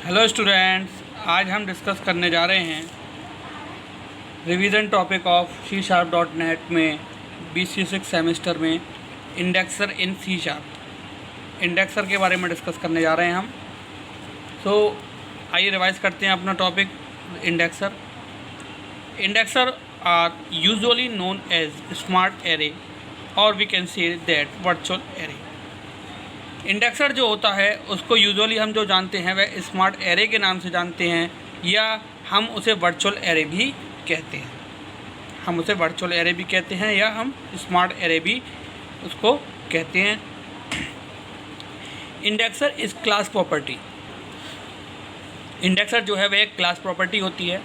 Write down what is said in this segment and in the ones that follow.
Hello students, आज हम discuss करने जा रहे हैं रिवीजन टॉपिक ऑफ C#.NET में BC6 सेमेस्टर में इंडेक्सर इन C#। इंडेक्सर के बारे में डिस्कस करने जा रहे हैं हम। आइए रिवाइज करते हैं अपना topic. Indexer are usually known as smart array और we can say that virtual array. Indexer जो होता है उसको यूजुअली हम जो जानते हैं वह स्मार्ट एरे के नाम से जानते हैं, या हम उसे वर्चुअल एरे भी कहते हैं। हम उसे वर्चुअल एरे भी कहते हैं या हम स्मार्ट एरे भी उसको कहते हैं। Indexer is class property. Indexer जो है वह एक क्लास प्रॉपर्टी होती है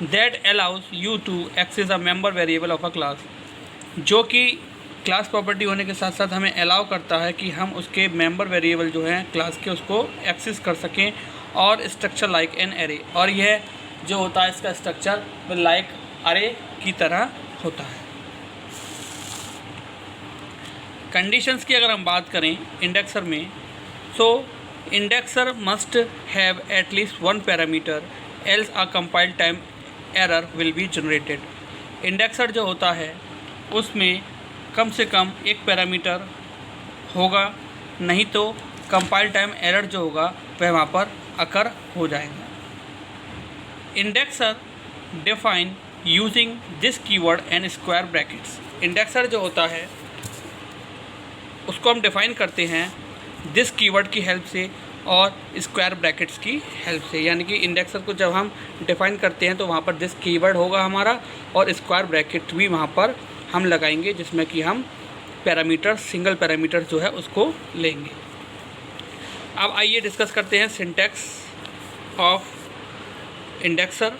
that allows you to access a member variable of a class, जो कि क्लास प्रॉपर्टी होने के साथ साथ हमें अलाउ करता है कि हम उसके मेंबर वेरिएबल जो हैं क्लास के उसको एक्सेस कर सकें, और स्ट्रक्चर लाइक एन एरे। और यह जो होता है इसका स्ट्रक्चर लाइक अरे की तरह होता है। कंडीशंस की अगर हम बात करें इंडेक्सर में, indexer must have at least one parameter else a compile time error will be generated. Indexer जो होता है उसमें कम से कम एक पैरामीटर होगा, नहीं तो कंपाइल टाइम एरर जो होगा वह वहाँ पर अकर हो जाएगा। Indexer define using this keyword and square brackets. Indexer जो होता है उसको हम डिफ़ाइन करते हैं दिस कीवर्ड की हेल्प से और स्क्वायर ब्रैकेट्स की हेल्प से। यानी कि इंडेक्सर को जब हम डिफ़ाइन करते हैं तो वहाँ पर दिस कीवर्ड होगा हमारा, और स्क्वायर ब्रैकेट भी वहाँ पर हम लगाएंगे, जिसमें कि हम पैरामीटर सिंगल पैरामीटर जो है उसको लेंगे। अब आइए डिस्कस करते हैं सिंटैक्स ऑफ इंडेक्सर।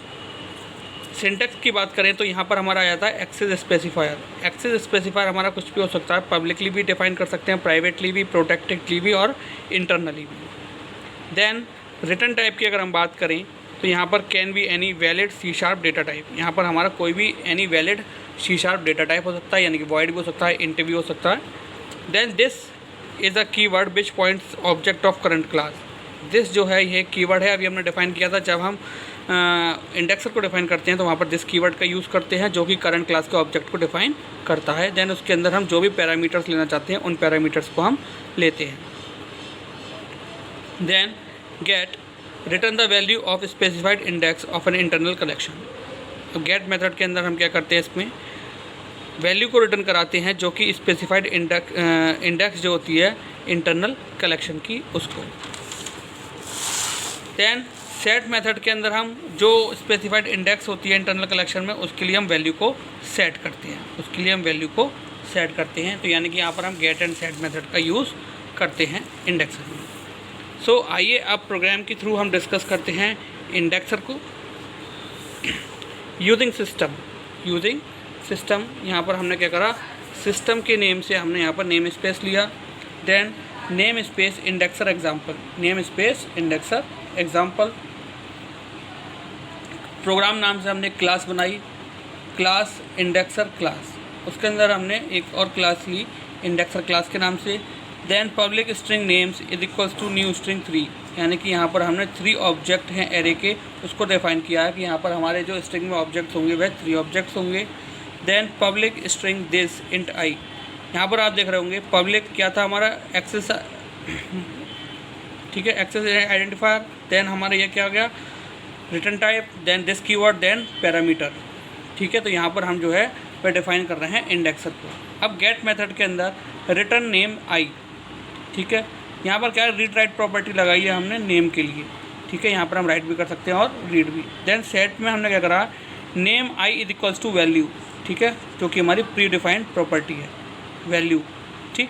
सिंटैक्स की बात करें तो यहाँ पर हमारा आ जाता है एक्सेस स्पेसिफायर। एक्सेस स्पेसिफायर हमारा कुछ भी हो सकता है, पब्लिकली भी डिफाइन कर सकते हैं, प्राइवेटली भी, प्रोटेक्टेडली भी और इंटरनली भी। देन रिटर्न टाइप की अगर हम बात करें तो यहाँ पर can be any valid C# data type. यहाँ पर हमारा कोई भी any valid C# data type हो सकता है, यानी कि वॉइड भी हो सकता है, इंट भी हो सकता है। Then this is a keyword which points object of current class. This जो है ये कीवर्ड है, अभी हमने डिफाइन किया था जब हम इंडेक्सर को डिफाइन करते हैं तो वहाँ पर दिस कीवर्ड का यूज़ करते हैं, जो कि करंट क्लास के ऑब्जेक्ट को डिफाइन करता है। देन उसके अंदर हम जो भी पैरामीटर्स लेना चाहते हैं उन पैरामीटर्स को हम लेते हैं। Then get return the value of specified index of an internal collection. तो गेट मेथड के अंदर हम क्या करते हैं, इसमें वैल्यू को रिटर्न कराते हैं जो कि स्पेसिफाइड इंडेक्स जो होती है इंटरनल कलेक्शन की उसको। देन सेट मेथड के अंदर हम जो स्पेसिफाइड इंडेक्स होती है इंटरनल कलेक्शन में उसके लिए हम वैल्यू को सेट करते हैं। तो यानी कि यहाँ पर हम गेट एंड सेट मेथड का यूज़ करते हैं इंडेक्सर में। आइए अब प्रोग्राम के थ्रू हम डिस्कस करते हैं इंडेक्सर को। यूजिंग सिस्टम यहाँ पर हमने क्या करा, सिस्टम के नेम से हमने यहाँ पर नेम स्पेस लिया। Then namespace indexer example, program नाम से हमने क्लास बनाई, क्लास इंडेक्सर क्लास। उसके अंदर हमने एक और क्लास ली इंडेक्सर क्लास के नाम से। Then public string names is equals to new string 3, यानी कि यहाँ पर हमने 3 ऑब्जेक्ट हैं एरे के, उसको डिफाइन किया है कि यहाँ पर हमारे जो स्ट्रिंग में ऑब्जेक्ट्स होंगे वह 3 ऑब्जेक्ट्स होंगे। Then public string this int i, यहाँ पर आप देख रहे होंगे पब्लिक क्या था हमारा एक्सेस, ठीक है, एक्सेस आइडेंटिफायर। देन हमारा ये क्या हो गया return type, then this keyword, then parameter, ठीक है। तो यहाँ पर हम जो है वह डिफाइन कर रहे हैं इंडेक्सर को। अब गेट मेथड के अंदर रिटर्न नेम आई, ठीक है, यहाँ पर क्या रीड राइट प्रॉपर्टी लगाई है हमने नेम के लिए, ठीक है। यहाँ पर हम राइट भी कर सकते हैं और रीड भी। देन सेट में हमने क्या करा, name I is equals to value, ठीक है, जो कि हमारी प्री डिफाइंड प्रॉपर्टी है वैल्यू, ठीक।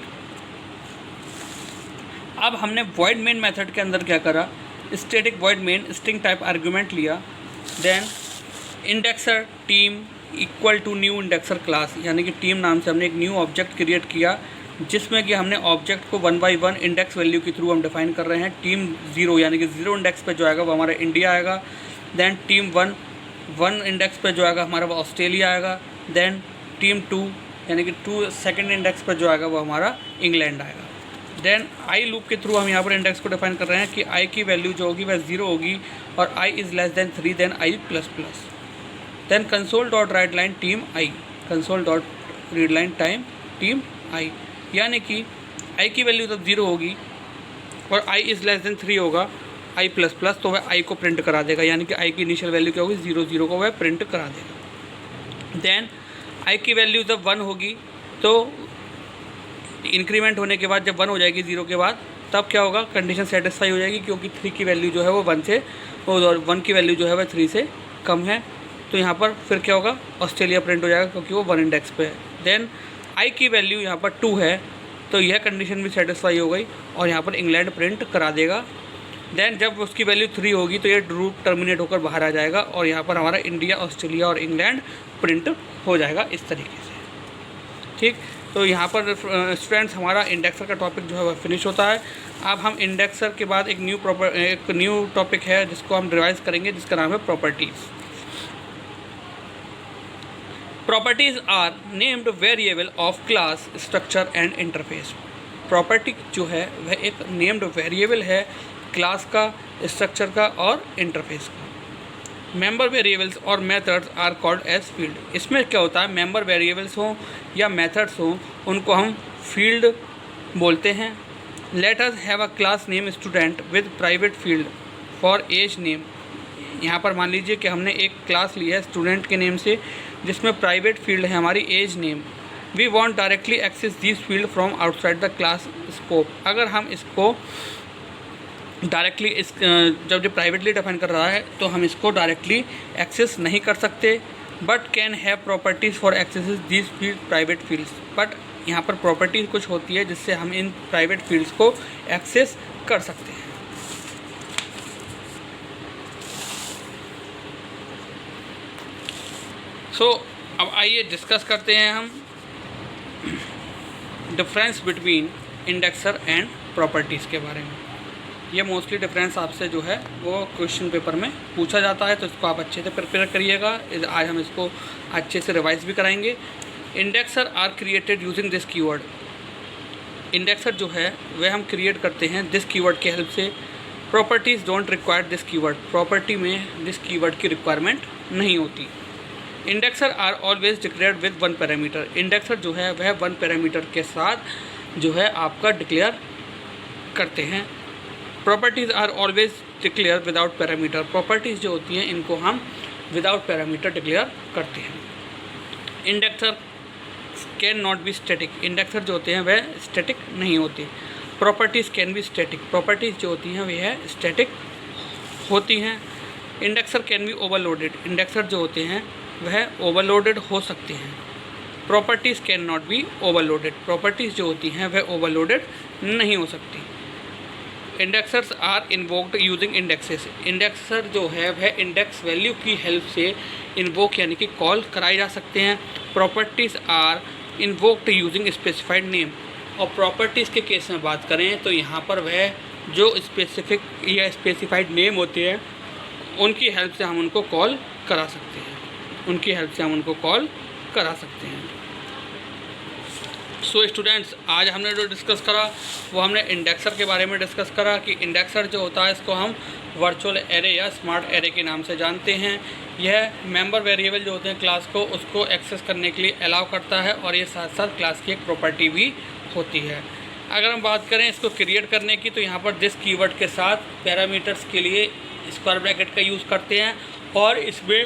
अब हमने वॉइड मेन मेथड के अंदर क्या करा, static void main string type argument लिया। Then indexer team equal to new indexer class, यानी कि टीम नाम से हमने एक न्यू ऑब्जेक्ट क्रिएट किया, जिसमें कि हमने ऑब्जेक्ट को 1 बाई 1 इंडेक्स वैल्यू के थ्रू हम डिफाइन कर रहे हैं। टीम 0 यानी कि 0 इंडेक्स पे जो आएगा वो हमारा इंडिया आएगा। देन टीम 1 इंडेक्स पे जो आएगा हमारा वो ऑस्ट्रेलिया आएगा। देन टीम 2 यानी कि 2 सेकेंड इंडेक्स पर जो आएगा वो हमारा इंग्लैंड आएगा। देन आई लूप के थ्रू हम यहाँ पर इंडेक्स को डिफाइन कर रहे हैं कि आई की वैल्यू जो होगी वह 0 होगी और i is less than 3 then i plus plus. Then console dot write line team i, console dot read line time team i, यानी कि आई की वैल्यू जब 0 होगी और आई इज़ लेस देन 3 होगा आई प्लस प्लस, तो वह आई को प्रिंट करा देगा, यानी कि आई की इनिशियल वैल्यू क्या होगी 0 0 को वह प्रिंट करा देगा। देन आई की वैल्यू जब 1 होगी तो इंक्रीमेंट होने के बाद जब 1 हो जाएगी 0 के बाद, तब क्या होगा, कंडीशन सेटिस्फाई हो जाएगी, क्योंकि 3 की वैल्यू जो है वो 1 से और 1 की वैल्यू जो है वह 3 से कम है। तो यहाँ पर फिर क्या होगा, ऑस्ट्रेलिया प्रिंट हो जाएगा क्योंकि वो 1 इंडेक्स पे है। देन आई की वैल्यू यहाँ पर 2 है, तो यह कंडीशन भी सेटिस्फाई हो गई और यहाँ पर इंग्लैंड प्रिंट करा देगा। देन जब उसकी वैल्यू 3 होगी तो ये लूप टर्मिनेट होकर बाहर आ जाएगा और यहाँ पर हमारा इंडिया, ऑस्ट्रेलिया और इंग्लैंड प्रिंट हो जाएगा इस तरीके से। ठीक, तो यहाँ पर स्टूडेंट्स हमारा इंडेक्सर का टॉपिक जो है वह फिनिश होता है। अब हम इंडेक्सर के बाद एक न्यू टॉपिक है जिसको हम रिवाइज करेंगे, जिसका नाम है properties. Properties are named variable of class, structure and interface. Property जो है वह एक नेम्ड वेरिएबल है क्लास का, स्ट्रक्चर का और इंटरफेस का। मेंबर वेरिएबल्स और methods are called as field. इसमें क्या होता है, मेंबर वेरिएबल्स हों या मेथड्स हों, उनको हम फील्ड बोलते हैं। Let us have a class name student with private field for age name. यहाँ पर मान लीजिए कि हमने एक क्लास ली है स्टूडेंट के नेम से, जिसमें प्राइवेट फील्ड है हमारी age name. We want directly access this field from outside the class scope. अगर हम इसको डायरेक्टली जब प्राइवेटली डिफाइन कर रहा है तो हम इसको डायरेक्टली एक्सेस नहीं कर सकते, but can have properties for access this field private fields. But यहाँ पर प्रॉपर्टीज कुछ होती है जिससे हम इन प्राइवेट फील्ड्स को एक्सेस कर सकते हैं। अब आइए डिस्कस करते हैं हम difference between indexer and properties के बारे में। ये मोस्टली डिफरेंस आपसे जो है वो क्वेश्चन पेपर में पूछा जाता है, तो इसको आप अच्छे से प्रिपेयर करिएगा। आज हम इसको अच्छे से रिवाइज भी कराएंगे। Indexer are created using this keyword. Indexer जो है वह हम क्रिएट करते हैं दिस कीवर्ड के हेल्प से। Properties don't require this keyword. Property में दिस कीवर्ड की रिक्वायरमेंट नहीं होती। Indexer are always declared with 1 parameter. Indexer जो है वह 1 पैरामीटर के साथ जो है आपका डिक्लेयर करते हैं। Properties are always declare without parameter. Properties जो होती हैं इनको हम विदाउट पैरामीटर डिक्लेयर करते हैं। Indexer can not be static. Indexer जो होते हैं वह स्टैटिक नहीं होते। Properties can be static. Properties जो होती हैं वह स्टैटिक होती हैं। Indexer can be overloaded. Indexer जो होते हैं वह ओवरलोडेड हो सकते हैं। Properties can not be overloaded. Properties जो होती हैं वह ओवरलोडेड नहीं हो सकती। Indexers are invoked using indexes. Indexer जो है वह इंडेक्स वैल्यू की हेल्प से इन्वोक यानी कि कॉल कराए जा सकते हैं। Properties are invoked using specified name. और प्रॉपर्टीज़ के केस में बात करें तो यहाँ पर वह जो स्पेसिफिक या स्पेसिफाइड नेम होते हैं उनकी हेल्प से हम उनको कॉल करा सकते हैं। उनकी हेल्प से हम उनको कॉल करा सकते हैं। सो स्टूडेंट्स, आज हमने जो डिस्कस करा वो हमने इंडेक्सर के बारे में डिस्कस करा कि इंडेक्सर जो होता है इसको हम वर्चुअल एरे या स्मार्ट एरे के नाम से जानते हैं। यह मेंबर वेरिएबल जो होते हैं क्लास को उसको एक्सेस करने के लिए अलाउ करता है और ये साथ साथ क्लास की एक प्रॉपर्टी भी होती है। अगर हम बात करें इसको क्रिएट करने की तो यहाँ पर दिस कीवर्ड के साथ पैरामीटर्स के लिए स्क्वायर ब्रैकेट का यूज़ करते हैं और इसमें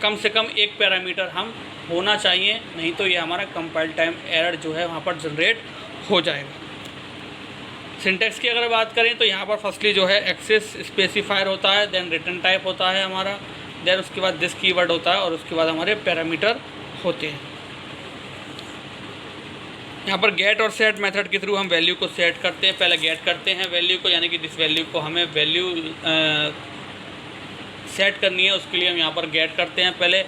कम से कम एक पैरामीटर हम होना चाहिए, नहीं तो ये हमारा कंपाइल टाइम एरर जो है वहाँ पर जनरेट हो जाएगा। सिंटेक्स की अगर बात करें तो यहाँ पर फर्स्टली जो है एक्सेस स्पेसिफायर होता है, देन रिटर्न टाइप होता है हमारा, देन उसके बाद दिस कीवर्ड होता है और उसके बाद हमारे पैरामीटर होते हैं। यहाँ पर गेट और सेट मेथड के थ्रू हम वैल्यू को सेट करते हैं। पहले गेट करते हैं वैल्यू को, यानी कि जिस वैल्यू को हमें वैल्यू सेट करनी है उसके लिए हम यहाँ पर गेट करते हैं पहले,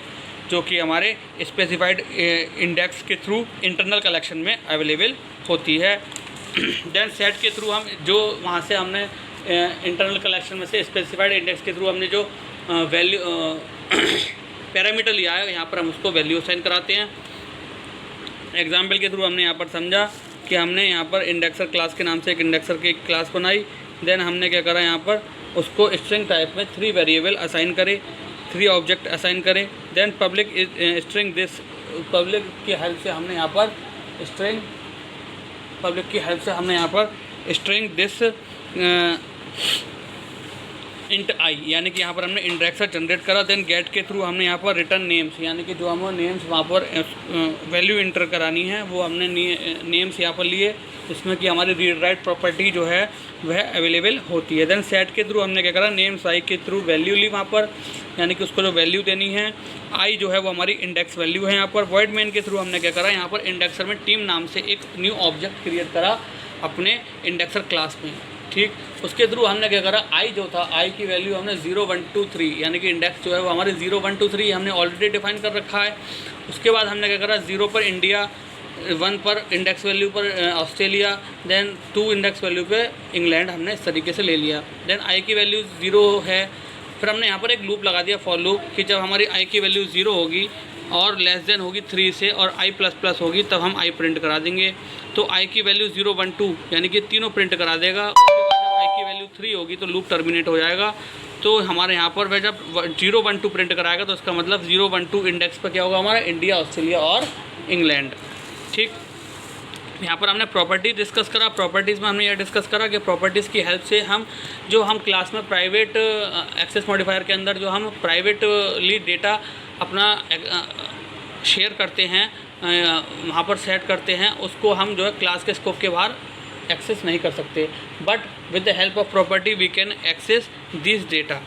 जो कि हमारे स्पेसिफाइड इंडेक्स के थ्रू इंटरनल कलेक्शन में अवेलेबल होती है। देन सेट के थ्रू हम जो वहाँ से हमने इंटरनल कलेक्शन में से स्पेसिफाइड इंडेक्स के थ्रू हमने जो वैल्यू पैरामीटर लिया है यहाँ पर हम उसको वैल्यू असाइन कराते हैं। एग्जाम्पल के थ्रू हमने यहाँ पर समझा कि हमने यहाँ पर इंडेक्सर क्लास के नाम से एक इंडेक्सर की क्लास बनाई। देन हमने क्या करा, यहाँ पर उसको स्ट्रिंग टाइप में 3 वेरिएबल असाइन करे, 3 ऑब्जेक्ट असाइन करें। Then public string this, public की हेल्प से हमने यहाँ पर स्ट्रिंग दिस इंट आई, यानी कि यहाँ पर हमने इंडेक्सर जनरेट करा। देन गेट के थ्रू हमने यहाँ पर रिटर्न नेम्स, यानी कि जो हमें नेम्स वहाँ पर वैल्यू इंटर करानी है वो हमने नेम्स यहाँ पर लिए, इसमें कि हमारी रीड राइट प्रॉपर्टी जो है वह अवेलेबल होती है। देन सेट के थ्रू हमने क्या करा, नेम्स आई के थ्रू वैल्यू ली वहाँ पर, यानी कि उसको जो वैल्यू देनी है, आई जो है वो हमारी इंडेक्स वैल्यू है। यहाँ पर वॉइड मेन के थ्रू हमने क्या करा, यहाँ पर इंडेक्सर में टीम नाम से एक न्यू ऑब्जेक्ट क्रिएट करा अपने इंडेक्सर क्लास में, ठीक। उसके थ्रू हमने क्या करा, आई जो था, आई की वैल्यू हमने 0 1 2 3, यानी कि इंडेक्स जो है वो हमारे 0 1 2 3 हमने ऑलरेडी डिफाइन कर रखा है। उसके बाद हमने क्या करा, 0 पर इंडिया, 1 पर इंडेक्स वैल्यू पर ऑस्ट्रेलिया, देन 2 इंडेक्स वैल्यू पे इंग्लैंड हमने इस तरीके से ले लिया। देन आई की वैल्यू 0 है, फिर हमने यहाँ पर एक लूप लगा दिया फॉर लूप, कि जब हमारी आई की वैल्यू 0 होगी और लेस देन होगी 3 से और आई प्लस प्लस होगी तब हम आई प्रिंट करा देंगे। तो आई की वैल्यू 0 1 2 यानी कि तीनों प्रिंट करा देगा। उसके बाद जब आई की वैल्यू 3 होगी तो लूप टर्मिनेट हो जाएगा। तो हमारे यहाँ पर वह जब 0 1 2 प्रिंट कराएगा तो इसका मतलब 0 1 2 इंडेक्स पर क्या होगा हमारा, इंडिया, ऑस्ट्रेलिया और इंग्लैंड, ठीक। यहाँ पर हमने प्रॉपर्टी डिस्कस करा। प्रॉपर्टीज़ में हमने यह डिस्कस करा कि प्रॉपर्टीज़ की हेल्प से हम क्लास में प्राइवेट एक्सेस मॉडिफायर के अंदर जो हम प्राइवेटली डेटा अपना शेयर करते हैं, वहाँ पर सेट करते हैं, उसको हम जो है क्लास के स्कोप के बाहर एक्सेस नहीं कर सकते। But with the help of property we can access this data,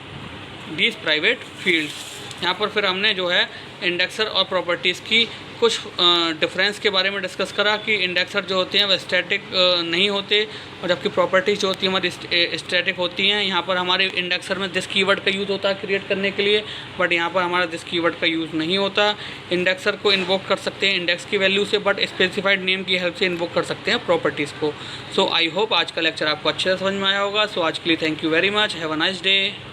this private fields. यहाँ पर फिर हमने जो है इंडेक्सर और प्रॉपर्टीज़ की कुछ डिफरेंस के बारे में डिस्कस करा कि इंडेक्सर जो होते हैं वह स्टैटिक नहीं होते और जबकि प्रॉपर्टीज़ जो होती हैं हमारी स्टैटिक होती हैं। यहाँ पर हमारे इंडेक्सर में दिस कीवर्ड का यूज़ होता है क्रिएट करने के लिए, बट यहाँ पर हमारा दिस कीवर्ड का यूज़ नहीं होता। इंडेक्सर को इन्वोक कर सकते हैं इंडेक्स की वैल्यू से, बट स्पेसिफाइड नेम की हेल्प से इन्वोक कर सकते हैं प्रॉपर्टीज़ को। सो आई होप आज का लेक्चर आपको अच्छे से समझ में आया होगा। सो आज के लिए thank you very much, have a nice day.